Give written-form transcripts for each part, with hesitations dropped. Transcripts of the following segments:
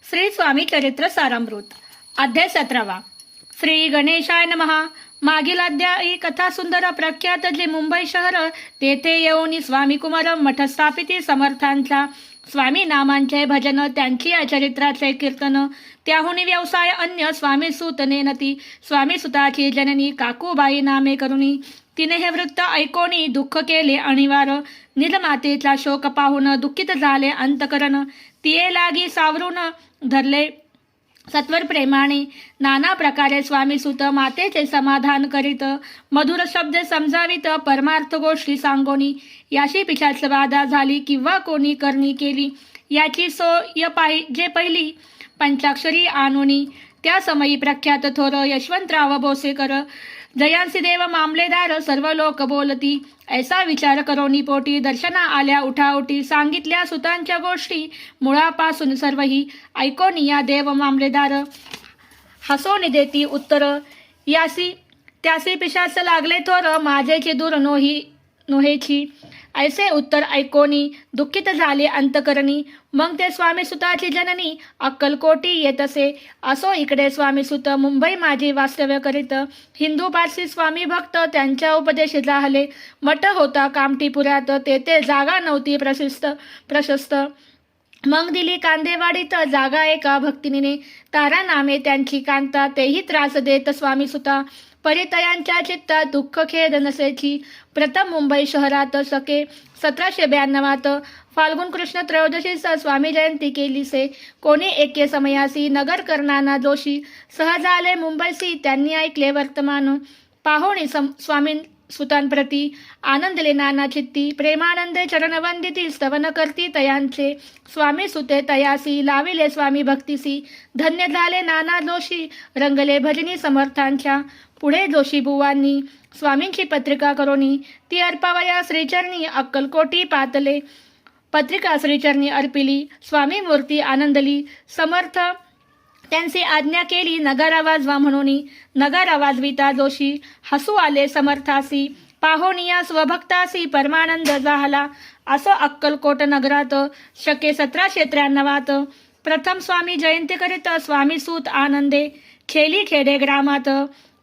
श्री स्वामी चरित्र सारामृत अध्याय 17वा. श्री गणेशाय नमः. मागील अध्यायी कथा सुंदर प्रख्यात जे मुंबई शहर तेथे येऊन स्वामी कुमार मठ स्थापिती समर्थांचा स्वामी नामांचे भजन त्यांची या चरित्राचे कीर्तन त्याहुनी व्यवसाय अन्य स्वामी सूत नेनती स्वामी सुताची जननी काकूबाई नामे करुणी तिने हे वृत्त ऐकोनी दुःख केले अनिवार निलमातेचा शोक पाहून दुःखित झाले अंतकरण तिये लागी सावरून धरले सत्वर प्रेमाने नाना प्रकारे स्वामी सुत मातेचे समाधान करीत मधुर शब्द समजावित परमार्थ गोष्टी सांगोनी याशी पिशाच बाधा झाली किंवा कोणी करणी केली याची सोय जे पहिली पंचाक्षरी आणोनी त्या समयी प्रख्यात थोर यशवंतराव भोसेकर जयांसी देव मामलेदार सर्व लोक बोलती ऐसा विचार करोनी पोटी दर्शना आल्या उठाउठी सांगितल्या सुतांच्या गोष्टी मुळापासून सर्वही ऐकोनी या देव मामलेदार हसोनी देती उत्तर यासी त्यासी पिशाच लागले थोर माझेची दूर नोहेची ऐसे उत्तर ऐकोनी दुःखित झाले अंतकरणी मग ते स्वामी सुताची जननी अक्कलकोटी येतसे असो इकडे स्वामी सुत मुंबई माझी वास्तव्य करीत हिंदू पारसी स्वामी भक्त त्यांच्या उपदेश जाहले मठ होता कामठीपुरात तेथे जागा नव्हती प्रशस्त मग दिली कांदेवाडीत जागा एका भक्तिनीने तारा नामे त्यांची कांता तेही त्रास देत स्वामी सुता परितयांच्या चित्तात दुःख खेद नसेची प्रथम मुंबई शहरात सके 1792 फाल्गुन कृष्ण त्रयोदशीचा स्वामी जयंती केलीसे कोणी एके समयासी नगर करणाना जोशी सहज आले मुंबईसी त्यांनी ऐकले वर्तमान पाहोणी स्वामी सुतांप्रती आनंदले नाना चित्ती प्रेमानंदे चरणवंदिती स्तवन करती तयांचे स्वामी सुते तयासी लाविले स्वामी भक्तीसी धन्य झाले नाना जोशी रंगले भजनी समर्थांच्या पुढे जोशी बुवांनी स्वामींची पत्रिका करोनी ती अर्पावया श्रीचरणी अक्कलकोटी पातले पत्रिका श्रीचरणी अर्पिली स्वामी मूर्ती आनंदली समर्थ त्यांची आज्ञा केली नगारा वाजवा म्हणून नगारा वाजविता जोशी हसू आले समर्थासी पाहोनिया स्वभक्तासी परमानंद झाला असं अक्कलकोट नगरात शके 1793 प्रथम स्वामी जयंती करीत स्वामी सूत आनंदे खेली खेडे ग्रामात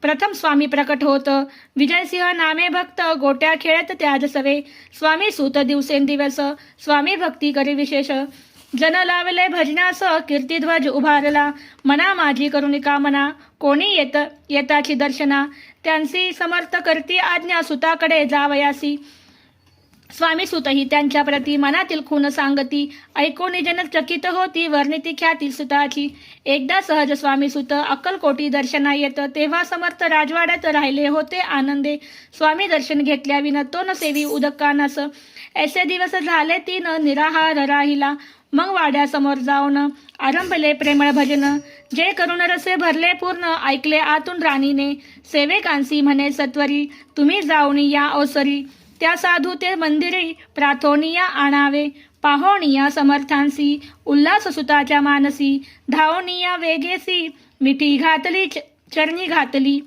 प्रथम स्वामी प्रकट होत विजयसिंह नामे भक्त गोट्या खेळत त्याज सवे स्वामी सूत दिवसेंदिवस स्वामी भक्ती करी विशेष जन लावले भजनास कीर्तिध्वज उभारला मना माझी करुणी कामना कोणी येताची दर्शना त्यांची समर्थ करती आज्ञा सुताकडे जावयासी स्वामी सुतही त्यांच्या प्रती मनातील खून सांगती ऐकोनी जन चकित होती वर्णिती ख्याती सुताची एकदा सहज स्वामी सुत अक्कलकोटी दर्शना येत तेव्हा समर्थ राजवाड्यात राहिले होते आनंदे स्वामी दर्शन घेतल्या विन तो न सेवी उदकानस ऐसे दिवस झाले तीन निराहार राहिला मग वाड्यासमोर जाऊन आरंभले प्रेमळ भजन जे करून रसे भरले पूर्ण ऐकले आतून राणीने सेवेकांसी म्हणे सत्वरी तुम्ही जाऊन या अवसरी त्या साधू ते मंदिरी प्रार्थोनिया आणावे पाहोनिया समर्थांसी उल्हास सुताच्या मानसी धावनिया वेगेसी मिठी घातली चरणी घातली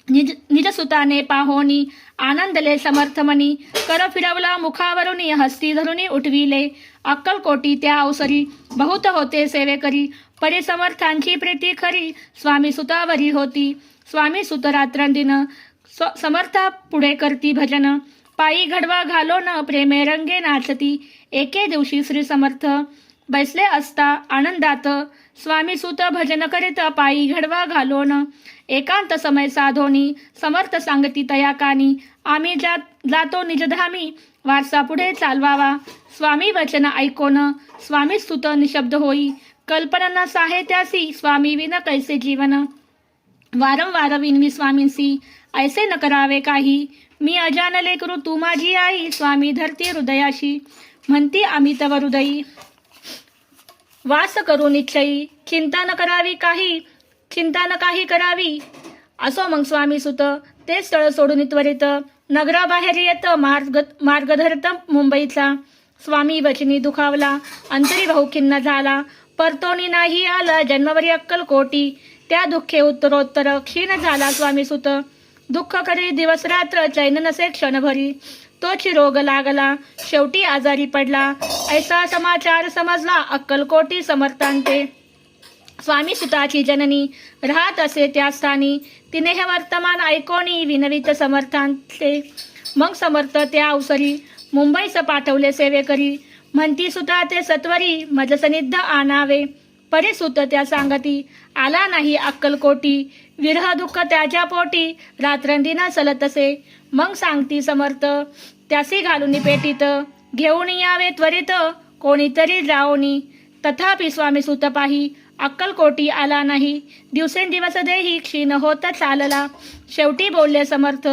निज सुताने पाहोनी आनंदले समर्थमनी कर फिरवला मुखावरुनी हस्ती धरुनी उठविले अक्कलकोटी त्या अवसरी बहुत होते सेवेकरी परिसमर्थांची प्रीती खरी स्वामी सुतावरी होती स्वामी सुत रात्रंदिन समर्था पुढे करती भजन पायी घडवा घालोन प्रेमे रंगे नाचती एके दिवशी श्री समर्थ बैसले असता आनंदात स्वामी सुत भजन करीत पायी घडवा घालोन एकांत समय साधोनी समर्थ सांगती तया कानी आम्ही जातो निजधामी वारसा पुढे चालवावा स्वामी वचन ऐकोन स्वामी स्तुत निशब्द होई कल्पना साहेत्यासी स्वामी विन कैसे जीवन वारंवार विनवी स्वामींसी ऐसे न करावे काही मी अजानले करू तू माझी आई स्वामी धरती हृदयाशी म्हणती आम्ही तव हृदयी वास करू निश्चयी चिंता न काही करावी असो मग स्वामी सुत ते स्थळ सोडून त्वरित नगराबाहेर येत मार्ग धरत मुंबईचा स्वामी वचनी दुखावला अंतरी बहुखिन्न झाला परतोनी नाही आला जन्मवरी अक्कलकोटी त्या दुःखे उत्तरोत्तर क्षीण झाला स्वामी सुत दुःख करी दिवस रात्र चैन नसे क्षणभरी तोची रोग लागला शेवटी आजारी पडला ऐसा समाचार समजला अक्कलकोटी समर्थांते स्वामी सुताची जननी राहत असे त्या स्थानी, तिने हे वर्तमान ऐकोनी विनवित समर्थांचे. मग समर्थ त्या अवसरी मुंबईस पाठवले सेवेकरी, म्हणती सुता ते सत्वरी मज सनिध आणावे. परिसुत त्या सांगती आला नाही अक्कलकोटी, विरह दुःख त्याच्या पोटी रात्रंदिना सलतसे. मग सांगती समर्थ त्यासी घालून पेटीत, घेऊन यावे त्वरित कोणीतरी जाओनी. तथापि स्वामी सुत पाही अक्कलकोटी आला नाही, दिवसेंदिवस देही क्षीण होत चालला. शेवटी बोलले समर्थ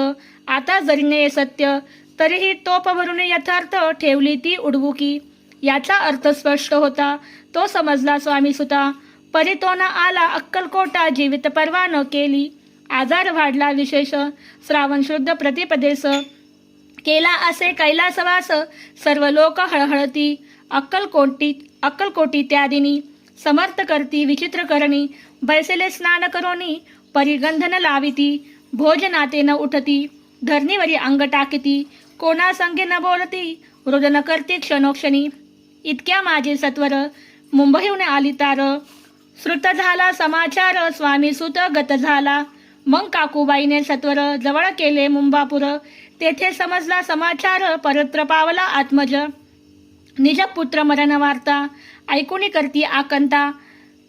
आता जरी ने सत्य, तरीही तोप भरून यथार्थ ठेवली ती उडवुकी. याचा अर्थ स्पष्ट होता, तो समजला स्वामी सुता. परी तो न आला अक्कलकोटा, जीवित परवा न केली. आजार वाढला विशेष, श्रावण शुद्ध प्रतिपदेस. केला असे कैलासवास, सर्व लोक हळहळती. अक्कलकोटी त्या दिनी, समर्थ करती विचित्र करणी. बैसेले स्नान करोनी, परिगंधन लाविती. भोजनाते न उठती, धरणीवरी अंग टाकीती. कोणा संगे न बोलती, रुदन करती क्षणोक्षणी. इतक्या माझे सत्वर मुंबईहून आली तार, श्रुत झाला समाचार स्वामी सुत गत झाला. मग काकूबाईने सत्वर जवळ केले मुंबापूर, तेथे समजला समाचार परत्र पावला आत्मज. निज पुत्र मरण वार्ता ऐकुनी करती आकंता,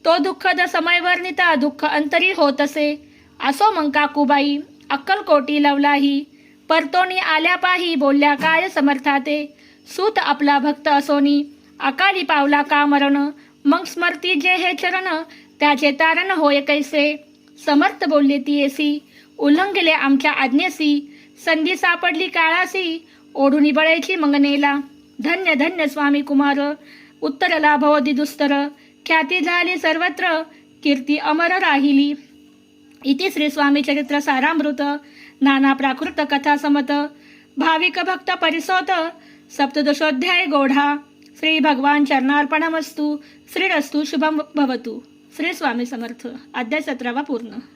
तो दुःखद समय वर्णिता दुःख अंतरी होत असे. असो मग काकूबाई अक्कलकोटी लवलाही, परतोनी आल्या पाही बोलल्या काय समर्थाते. सूत आपला भक्त असोनी, अकाली पावला का मरण. मग स्मरती जे हे चरण, त्याचे तारण होय कैसे. समर्थ बोलले ती येसी, उल्लंघले आमच्या आज्ञेसी. संधी सापडली काळासी, ओढुनी बळायची मंगनेला. धन्य धन्य स्वामी कुमार, उत्तरला भवदी दुस्तर. ख्याती झाली सर्वत्र, कीर्ती अमर राहिली. इति श्री स्वामी चरित्र सारामृत, नाना प्राकृत कथा समत. भाविक भक्त परिसोत, सप्तदशोध्याय गोढा. श्री भगवान चरणार्पणमस्तु. श्रीरस्तु शुभम भवतु. श्री स्वामी समर्थ. अध्याय 17 पूर्ण.